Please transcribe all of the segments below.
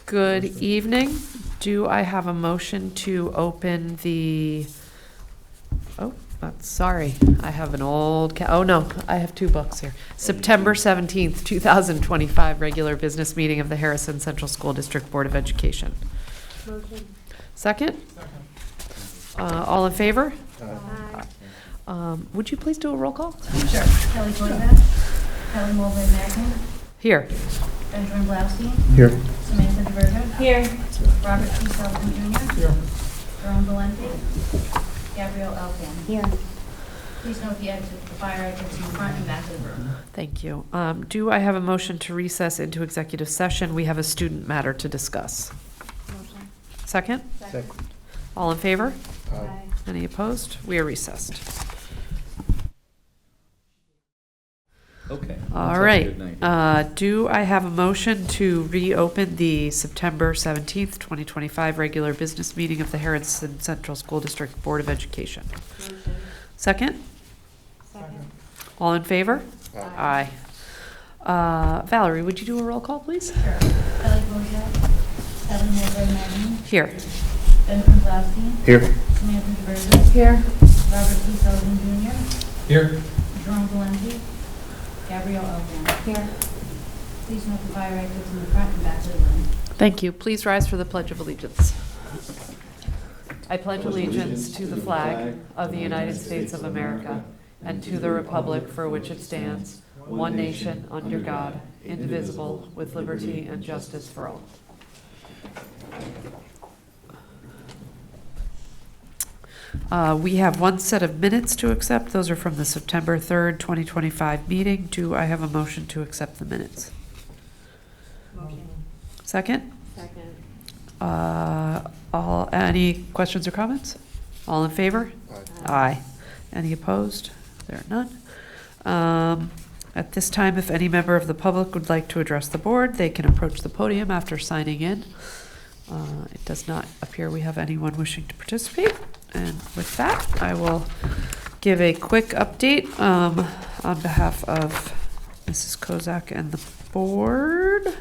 Good evening. Do I have a motion to open the, sorry, I have an old, oh no, I have two books here. September 17th, 2025, regular business meeting of the Harrison Central School District Board of Education. Motion. Second? All in favor? Aye. Would you please do a roll call? Sure. Kelly Boyda, Kelly Mulvey Magnin, Here. Benjamin Blaustein, Here. Samantha DeVerto. Here. Robert T. Sullivan Jr. Here. Jerome Valenti, Gabrielle Elkin. Here. Please note the fire exits in front and back of the room. Thank you. Do I have a motion to recess into executive session? We have a student matter to discuss. Motion. Second? Second. All in favor? Aye. Any opposed? We are recessed. Okay. All right. Do I have a motion to reopen the September 17th, 2025 regular business meeting of the Harrison Central School District Board of Education? Motion. Second? Second. All in favor? Aye. Valerie, would you do a roll call, please? Sure. Kelly Boyda, Kelly Mulvey Magnin, Here. Benjamin Blaustein, Here. Samantha DeVerto. Here. Robert T. Sullivan Jr. Here. Jerome Valenti, Gabrielle Elkin. Here. Please note the fire exits in the front and back of the room. Thank you. Please rise for the Pledge of Allegiance. I pledge allegiance to the flag of the United States of America and to the republic for which it stands, one nation, under God, indivisible, with liberty and justice for all. We have one set of minutes to accept. Those are from the September 3rd, 2025 meeting. Do I have a motion to accept the minutes? Motion. Second? Second. Any questions or comments? All in favor? Aye. Any opposed? There are none. At this time, if any member of the public would like to address the board, they can approach the podium after signing in. It does not appear we have anyone wishing to participate. And with that, I will give a quick update on behalf of Mrs. Kozak and the board.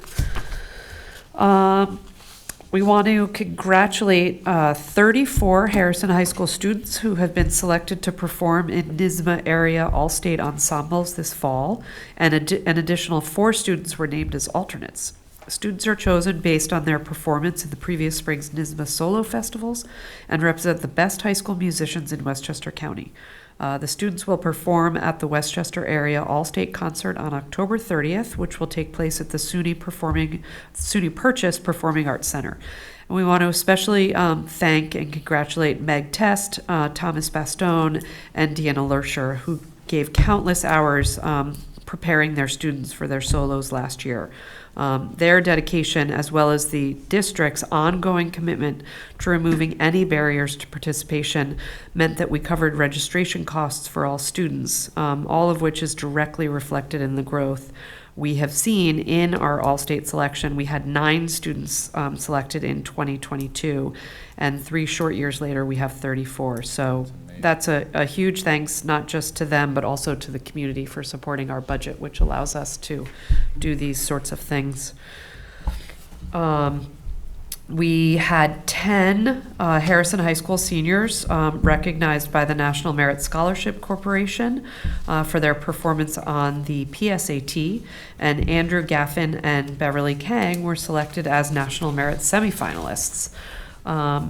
We want to congratulate 34 Harrison High School students who have been selected to perform in NYSSMA area all-state ensembles this fall, and an additional 4 students were named as alternates. Students are chosen based on their performance in the previous spring's NYSSMA solo festivals and represent the best high school musicians in Westchester County. The students will perform at the Westchester Area All-State Concert on October 30th, which will take place at the SUNY Purchase Performing Arts Center. And we want to especially thank and congratulate Meg Test, Thomas Bastone, and Deanna Lurcher, who gave countless hours preparing their students for their solos last year. Their dedication, as well as the district's ongoing commitment to removing any barriers to participation, meant that we covered registration costs for all students, all of which is directly reflected in the growth we have seen in our all-state selection. We had 9 students selected in 2022, and 3 short years later, we have 34. So that's a huge thanks, not just to them, but also to the community for supporting our budget, which allows us to do these sorts of things. We had 10 Harrison High School seniors recognized by the National Merit Scholarship Corporation for their performance on the PSAT, and Andrew Gaffin and Beverly Kang were selected as National Merit semifinalists.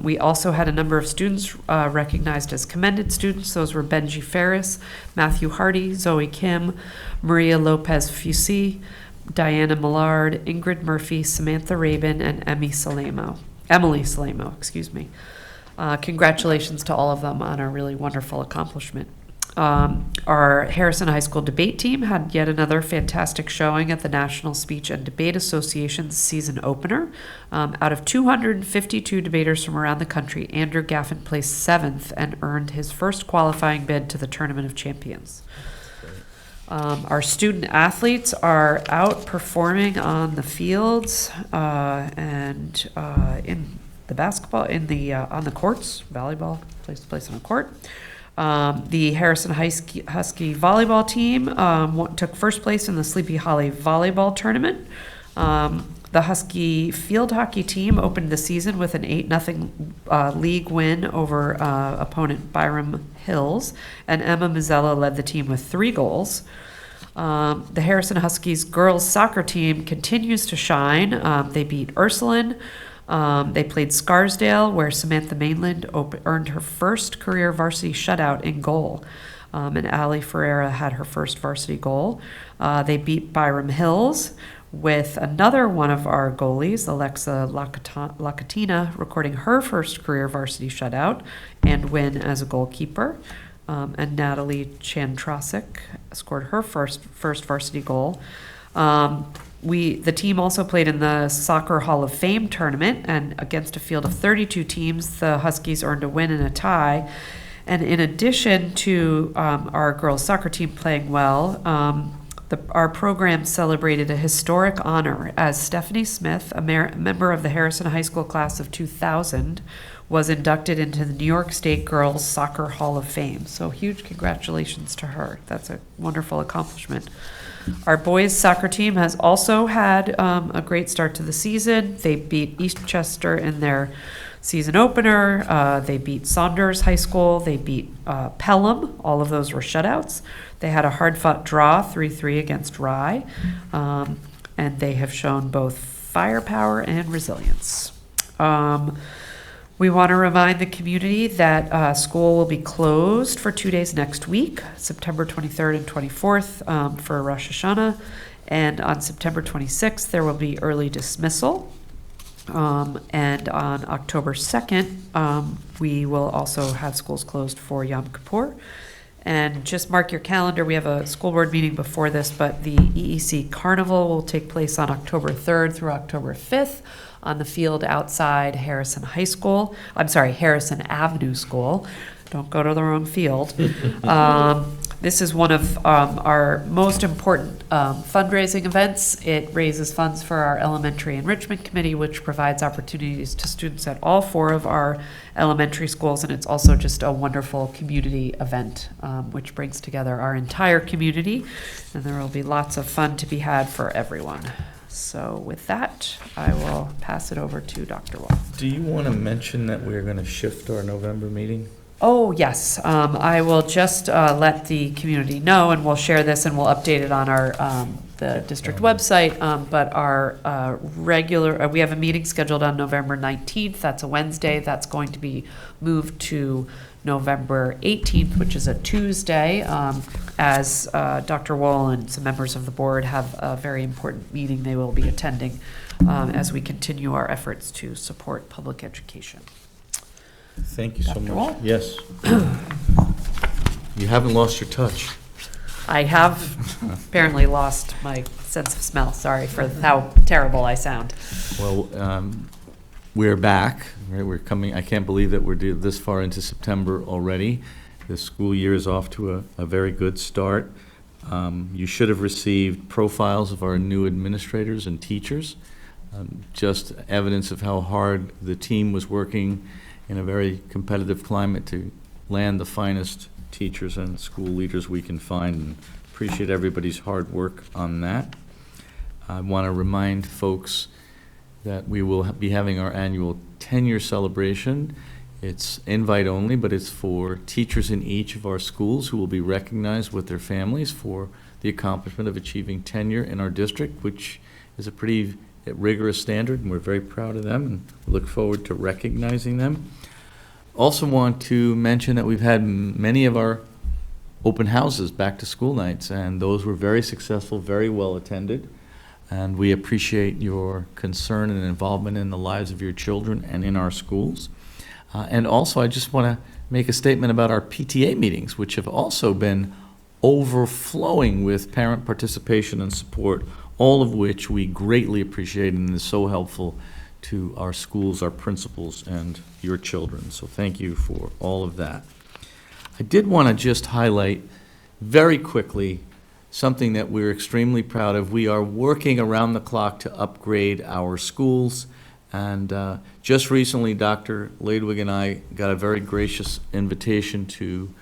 We also had a number of students recognized as commended students. Those were Benji Ferris, Matthew Hardy, Zoe Kim, Maria Lopez Fusi, Diana Millard, Ingrid Murphy, Samantha Rabin, and Emily Salamo, excuse me. Congratulations to all of them on a really wonderful accomplishment. Our Harrison High School debate team had yet another fantastic showing at the National Speech and Debate Association's season opener. Out of 252 debaters from around the country, Andrew Gaffin placed 7th and earned his first qualifying bid to the Tournament of Champions. Our student athletes are out performing on the fields and in the basketball, on the courts, volleyball, place to place on a court. The Harrison Husky volleyball team took first place in the Sleepy Hollow volleyball tournament. The The Husky field hockey team opened the season with an 8-0 league win over opponent Byram Hills, and Emma Mazzella led the team with 3 goals. The Harrison Huskies girls soccer team continues to shine. They beat Ursuline. They played Scarsdale, where Samantha Mainland earned her first career varsity shutout in goal. And Ali Ferreira had her first varsity goal. They beat Byram Hills with another one of our goalies, Alexa Lacatina, recording her first career varsity shutout and win as a goalkeeper. And Natalie Chantrosik scored her first varsity goal. The team also played in the Soccer Hall of Fame tournament, and against a field of 32 teams, the Huskies earned a win and a tie. And in addition to our girls soccer team playing well, our program celebrated a historic honor as Stephanie Smith, a member of the Harrison High School class of 2000, was inducted into the New York State Girls Soccer Hall of Fame. So huge congratulations to her. That's a wonderful accomplishment. Our boys soccer team has also had a great start to the season. They beat Eastchester in their season opener. They beat Saunders High School. They beat Pelham. All of those were shutouts. They had a hard-fought draw, 3-3 against Rye. And they have shown both firepower and resilience. We want to remind the community that school will be closed for 2 days next week, September 23rd and 24th for Rosh Hashanah. And on September 26th, there will be early dismissal. And on October 2nd, we will also have schools closed for Yom Kippur. And just mark your calendar, we have a school board meeting before this, but the EEC Carnival will take place on October 3rd through October 5th on the field outside Harrison Harrison Avenue School. Don't go to the wrong field. This is one of our most important fundraising events. It raises funds for our Elementary Enrichment Committee, which provides opportunities to students at all 4 of our elementary schools, and it's also just a wonderful community event, which brings together our entire community, and there will be lots of fun to be had for everyone. So with that, I will pass it over to Dr. Wall. Do you want to mention that we're going to shift our November meeting? Oh, yes. I will just let the community know, and we'll share this and we'll update it on our the district website. But our regular, we have a meeting scheduled on November 19th. That's a Wednesday. That's going to be moved to November 18th, which is a Tuesday, as Dr. Wohl and some members of the board have a very important meeting they will be attending as we continue our efforts to support public education. Thank you so Dr. much. Wall? Yes. You haven't lost your touch. I have apparently lost my sense of smell. Sorry for how terrible I sound. Well, we're back. Right? We're coming. I can't believe that we're this far into September already. The school year is off to a very good start. You should have received profiles of our new administrators and teachers. Just evidence of how hard the team was working in a very competitive climate to land the finest teachers and school leaders we can find, and appreciate everybody's hard work on that. I want to remind folks that we will be having our annual tenure celebration. It's invite only, but it's for teachers in each of our schools who will be recognized with their families for the accomplishment of achieving tenure in our district, which is a pretty rigorous standard, and we're very proud of them and look forward to recognizing them. Also want to mention that we've had many of our open houses, back to school nights, and those were very successful, very well attended, and we appreciate your concern and involvement in the lives of your children and in our schools. And also I just want to make a statement about our PTA meetings, which have also been overflowing with parent participation and support, all of which we greatly appreciate and is so helpful to our schools, our principals, and your children. So thank you for all of that. I did want to just highlight very quickly something that we're extremely proud of. We are working around the clock to upgrade our schools. And just recently, Dr. Ladwig and I got a very gracious invitation to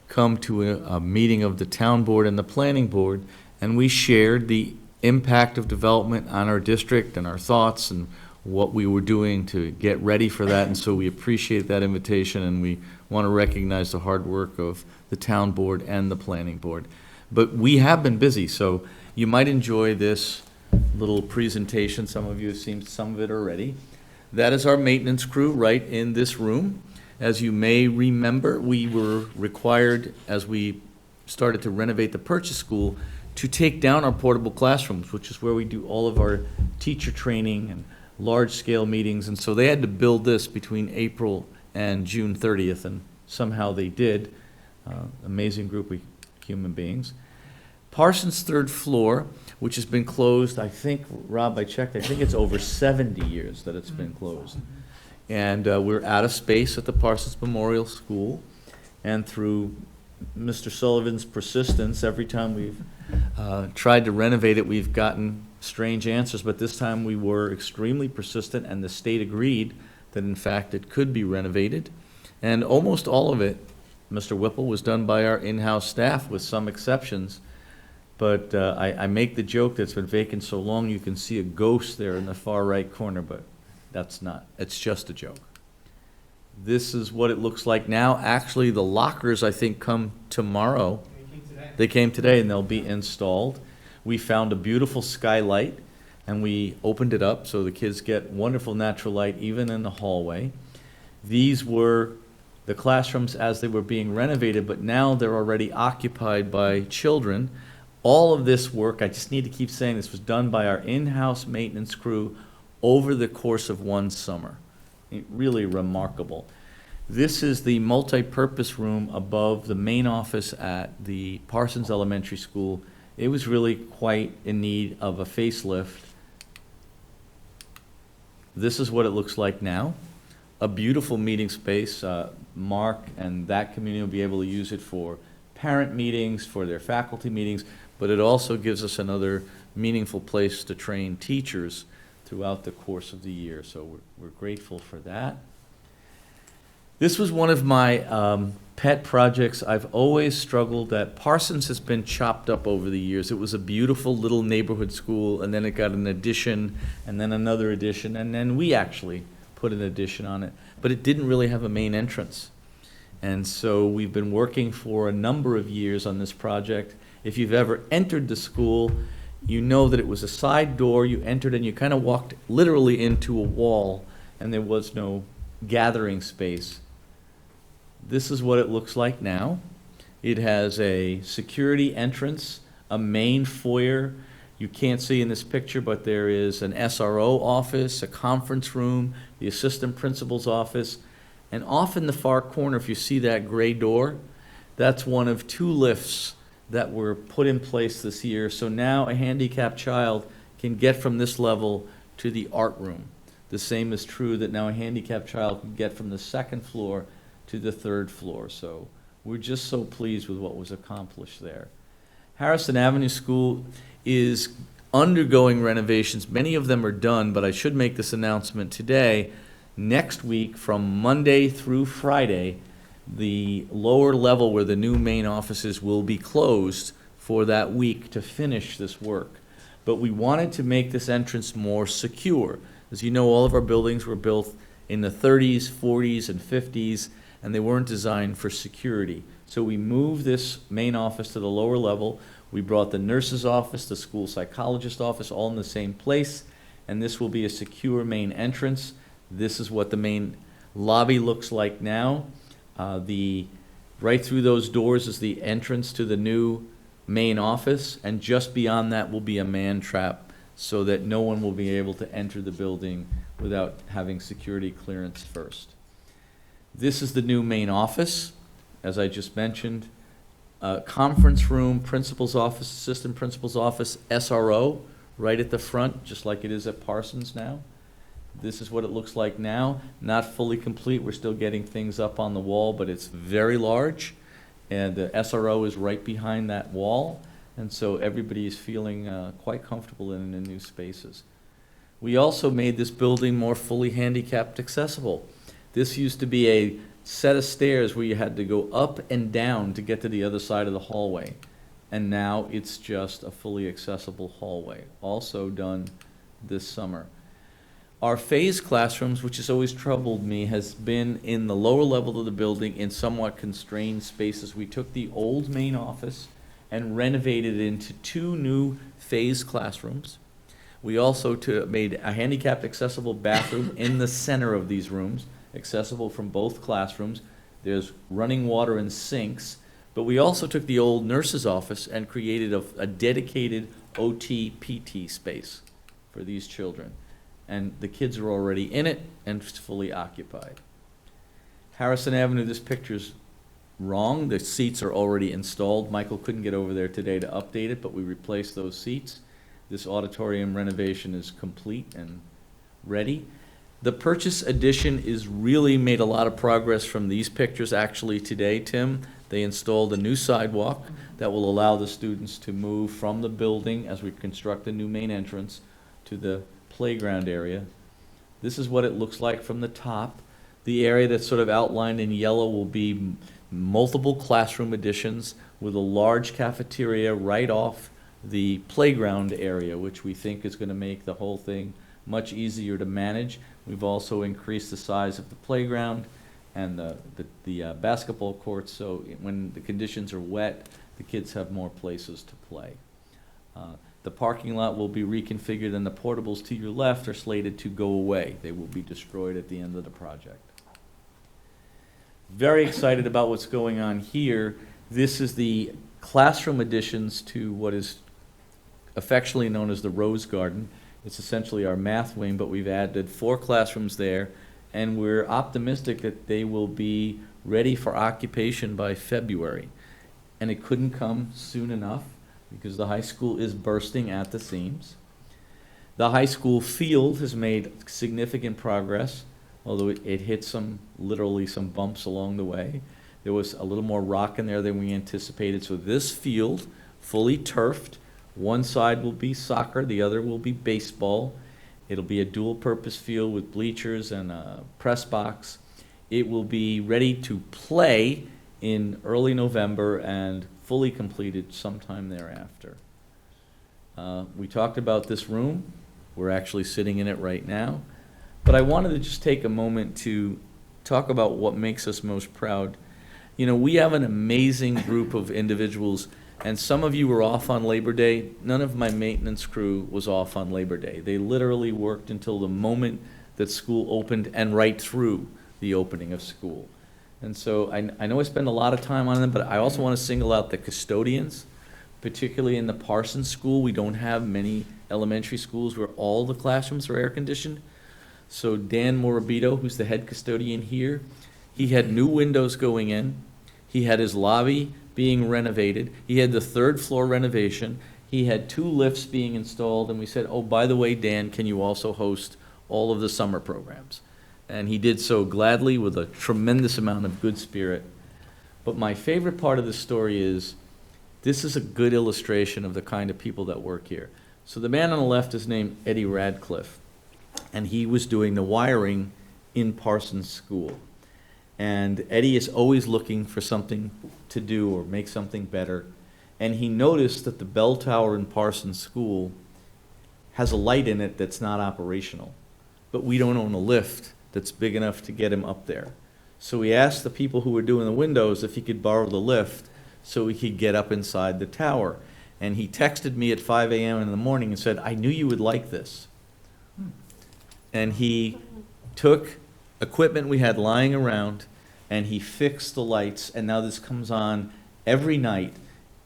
come to a meeting of the town board and the planning board, and we shared the impact of development on our district and our thoughts and what we were doing to get ready for that. And so we appreciate that invitation, and we want to recognize the hard work of the town board and the planning board. But we have been busy, so you might enjoy this little presentation. Some of you have seen some of it already. That is our maintenance crew right in this room. As you may remember, we were required, as we started to renovate the Purchase School, to take down our portable classrooms, which is where we do all of our teacher training and large-scale meetings. And so they had to build this between April and June 30th, and somehow they did. Amazing group of human beings. Parsons' third floor, which has been closed, I think, Rob, I checked, I think it's over 70 years that it's been closed. And we're out of space at the Parsons Memorial School. And through Mr. Sullivan's persistence, every time we've tried to renovate it, we've gotten strange answers. But this time we were extremely persistent, and the state agreed that, in fact, it could be renovated. And almost all of it, Mr. Whipple, was done by our in-house staff, with some exceptions. But I make the joke that it's been vacant so long you can see a ghost there in the far right corner, but that's not. It's just a joke. This is what it looks like now. Actually, the lockers, I think, come tomorrow. They came today, and they'll be installed. We found a beautiful skylight, and we opened it up so the kids get wonderful natural light even in the hallway. These were the classrooms as they were being renovated, but now they're already occupied by children. All of this work, I just need to keep saying this, was done by our in-house maintenance crew over the course of one summer. Really remarkable. This is the multi-purpose room above the main office at the Parsons Elementary School. It was really quite in need of a facelift. This is what it looks like now. A beautiful meeting space. Mark and that community will be able to use it for parent meetings, for their faculty meetings, but it also gives us another meaningful place to train teachers throughout the course of the year. So we're grateful for that. This was one of my pet projects. I've always struggled that Parsons has been chopped up over the years. It was a beautiful little neighborhood school, and then it got an addition, and then another addition, and then we actually put an addition on it. But it didn't really have a main entrance. And so we've been working for a number of years on this project. If you've ever entered the school, you know that it was a side door. You entered and you kind of walked literally into a wall, and there was no gathering space. This is what it looks like now. It has a security entrance, a main foyer. You can't see in this picture, but there is an SRO office, a conference room, the assistant principal's office, and off in the far corner, if you see that gray door, that's one of 2 lifts that were put in place this year. So now a handicapped child can get from this level to the art room. The same is true that now a handicapped child can get from the 2nd floor to the 3rd floor. So we're just so pleased with what was accomplished there. Harrison Avenue School is undergoing renovations. Many of them are done, but I should make this announcement today. Next week, from Monday through Friday, the lower level where the new main offices will be closed for that week to finish this work. But we wanted to make this entrance more secure. As you know, all of our buildings were built in the 30s, 40s, and 50s, and they weren't designed for security. So we moved this main office to the lower level. We brought the nurse's office, the school psychologist office, all in the same place, and this will be a secure main entrance. This is what the main lobby looks like now. Right through those doors is the entrance to the new main office, and just beyond that will be a man trap so that no one will be able to enter the building without having security clearance first. This is the new main office, as I just mentioned. Conference room, principal's office, assistant principal's office, SRO, right at the front, just like it is at Parsons now. This is what it looks like now. Not fully complete. We're still getting things up on the wall, but it's very large. And the SRO is right behind that wall. And so everybody is feeling quite comfortable in the new spaces. We also made this building more fully handicapped accessible. This used to be a set of stairs where you had to go up and down to get to the other side of the hallway. and now it's just a fully accessible hallway, also done this summer. Our phased classrooms, which has always troubled me, has been in the lower level of the building in somewhat constrained spaces. We took the old main office and renovated it into 2 new phased classrooms. We also made a handicapped accessible bathroom in the center of these rooms, accessible from both classrooms. There's running water and sinks, but we also took the old nurse's office and created a dedicated OT PT space for these children. And the kids are already in it and fully occupied. Harrison Avenue, this picture's wrong. The seats are already installed. Michael couldn't get over there today to update it, but we replaced those seats. This auditorium renovation is complete and ready. The Purchase addition is really made a lot of progress from these pictures actually today, Tim. They installed a new sidewalk that will allow the students to move from the building as we construct the new main entrance to the playground area. This is what it looks like from the top. The area that's sort of outlined in yellow will be multiple classroom additions with a large cafeteria right off the playground area, which we think is going to make the whole thing much easier to manage. We've also increased the size of the playground and the basketball courts, so when the conditions are wet, the kids have more places to play. The parking lot will be reconfigured, and the portables to your left are slated to go away. They will be destroyed at the end of the project. Very excited about what's going on here. This is the classroom additions to what is affectionately known as the Rose Garden. It's essentially our math wing, but we've added 4 classrooms there, and we're optimistic that they will be ready for occupation by February. And it couldn't come soon enough because the high school is bursting at the seams. The high school field has made significant progress, although it hit literally some bumps along the way. There was a little more rock in there than we anticipated. So this field, fully turfed, one side will be soccer, the other will be baseball. It'll be a dual-purpose field with bleachers and a press box. It will be ready to play in early November and fully completed sometime thereafter. We talked about this room. We're actually sitting in it right now. But I wanted to just take a moment to talk about what makes us most proud. You know, we have an amazing group of individuals, and some of you were off on Labor Day. None of my maintenance crew was off on Labor Day. They literally worked until the moment that school opened and right through the opening of school. And so I know I spend a lot of time on them, but I also want to single out the custodians, particularly in the Parsons School. We don't have many elementary schools where all the classrooms are air-conditioned. So Dan Morabito, who's the head custodian here, he had new windows going in. He had his lobby being renovated. He had the 3rd floor renovation. He had 2 lifts being installed. And we said, oh, by the way, Dan, can you also host all of the summer programs? And he did so gladly with a tremendous amount of good spirit. But my favorite part of the story is this is a good illustration of the kind of people that work here. So the man on the left is named Eddie Radcliffe, and he was doing the wiring in Parsons School. And Eddie is always looking for something to do or make something better. And he noticed that the bell tower in Parsons School has a light in it that's not operational. But we don't own a lift that's big enough to get him up there. So he asked the people who were doing the windows if he could borrow the lift so he could get up inside the tower. And he texted me at 5 a.m. in the morning and said, I knew you would like this. And he took equipment we had lying around and he fixed the lights, and now this comes on every night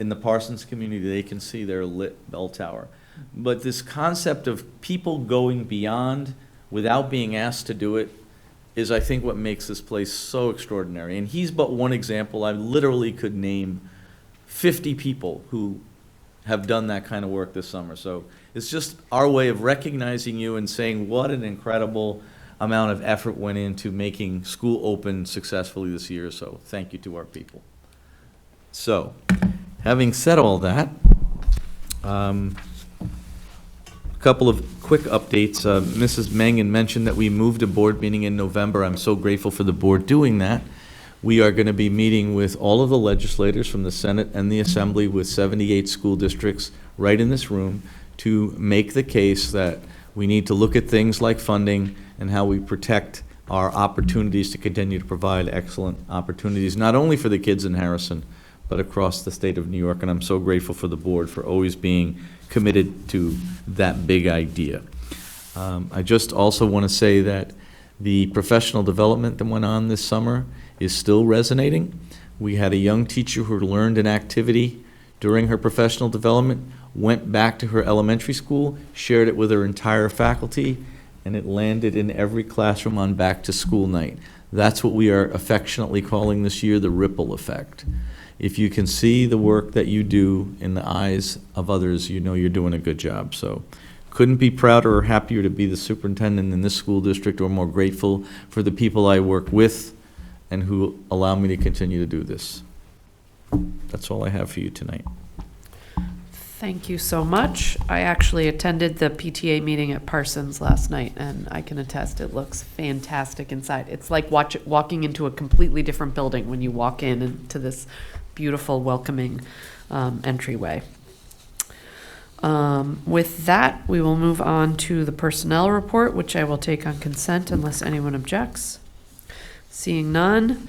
in the Parsons community. They can see their lit bell tower. But this concept of people going beyond without being asked to do it is, I think, what makes this place so extraordinary. And he's but one example. I literally could name 50 people who have done that kind of work this summer. So it's just our way of recognizing you and saying what an incredible amount of effort went into making school open successfully this year. So thank you to our people. So, having said all that, a couple of quick updates. Mrs. Mangan mentioned that we moved a board meeting in November. I'm so grateful for the board doing that. We are going to be meeting with all of the legislators from the Senate and the Assembly with 78 school districts right in this room to make the case that we need to look at things like funding and how we protect our opportunities to continue to provide excellent opportunities, not only for the kids in Harrison, but across the state of New York. And I'm so grateful for the board for always being committed to that big idea. I just also want to say that the professional development that went on this summer is still resonating. We had a young teacher who learned an activity during her professional development, went back to her elementary school, shared it with her entire faculty, and it landed in every classroom on back to school night. That's what we are affectionately calling this year the ripple effect. If you can see the work that you do in the eyes of others, you know you're doing a good job. So couldn't be prouder or happier to be the superintendent in this school district, or more grateful for the people I work with and who allow me to continue to do this. That's all I have for you tonight. Thank you so much. I actually attended the PTA meeting at Parsons last night, and I can attest it looks fantastic inside. It's like walking into a completely different building when you walk into this beautiful, welcoming entryway. With that, we will move on to the personnel report, which I will take on consent unless anyone objects. Seeing none.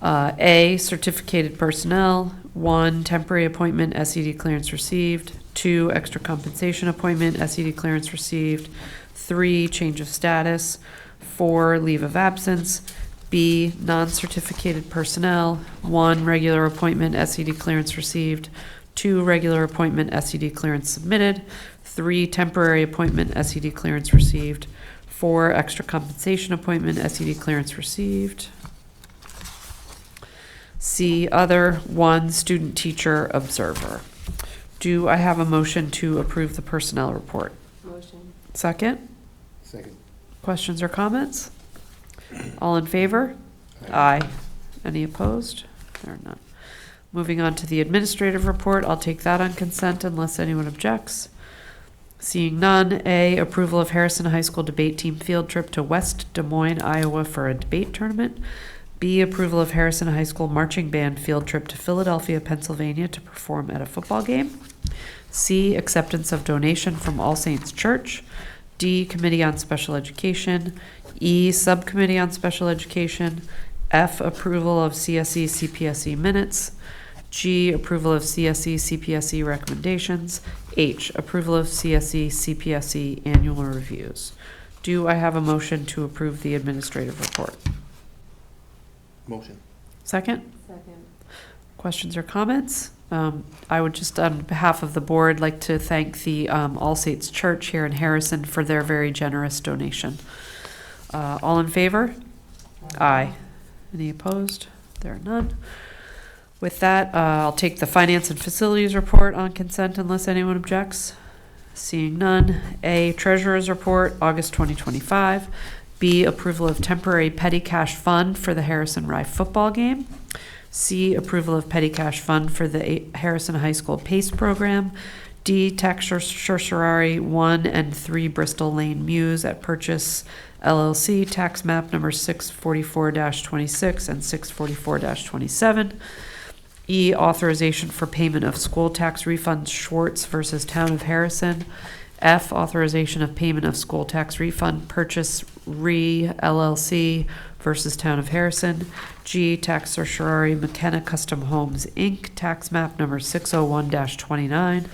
A, certificated personnel. 1, temporary appointment, SED clearance received. 2, extra compensation appointment, SED clearance received. 3, change of status. 4, leave of absence. B, non-certificated personnel. 1, regular appointment, SED clearance received. 2, regular appointment, SED clearance submitted. 3, temporary appointment, SED clearance received. 4, extra compensation appointment, SED clearance received. C, other. 1, student teacher observer. Do I have a motion to approve the personnel report? Motion. Second? Second. Questions or comments? All in favor? Aye. Any opposed? There are none. Moving on to the administrative report, I'll take that on consent unless anyone objects. Seeing none. A, approval of Harrison High School debate team field trip to West Des Moines, Iowa for a debate tournament. B, approval of Harrison High School marching band field trip to Philadelphia, Pennsylvania to perform at a football game. C, acceptance of donation from All Saints Church. D, Committee on Special Education. E, Subcommittee on Special Education. F, approval of CSE CPSE minutes. G, approval of CSE CPSE recommendations. H, approval of CSE CPSE annual reviews. Do I have a motion to approve the administrative report? Motion. Second? Second. Questions or comments? I would just, on behalf of the board, like to thank the All Saints Church here in Harrison for their very generous donation. All in favor? Aye. Any opposed? There are none. With that, I'll take the finance and facilities report on consent unless anyone objects. Seeing none. A, treasurer's report, August 2025. B, approval of temporary petty cash fund for the Harrison Rye football game. C, approval of petty cash fund for the Harrison High School PACE program. D, tax certiorari 1 and 3 Bristol Lane Mews at Purchase LLC, tax map number 644-26 and 644-27. E, authorization for payment of school tax refunds Schwartz versus Town of Harrison. F, authorization of payment of school tax refund Purchase Re LLC versus Town of Harrison. G, tax certiorari McKenna Custom Homes Inc., tax map number 601-29.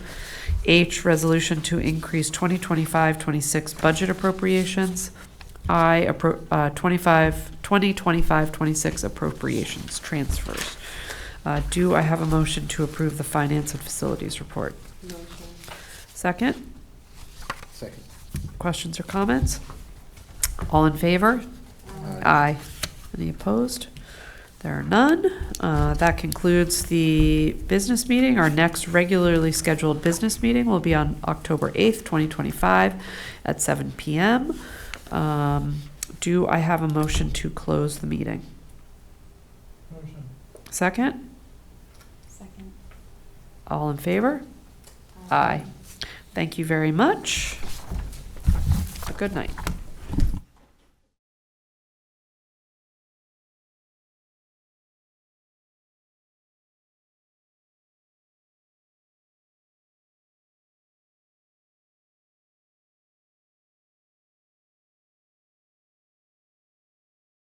H, resolution to increase 2025-26 budget appropriations. I, 2025-26 appropriations transfers. Do I have a motion to approve the finance and facilities report? Motion. Second? Second. Questions or comments? All in favor? Aye. Any opposed? There are none. That concludes the business meeting. Our next regularly scheduled business meeting will be on October 8th, 2025 at 7 p.m. Do I have a motion to close the meeting? Motion. Second? Second. All in favor? Aye. Thank you very much. Good night.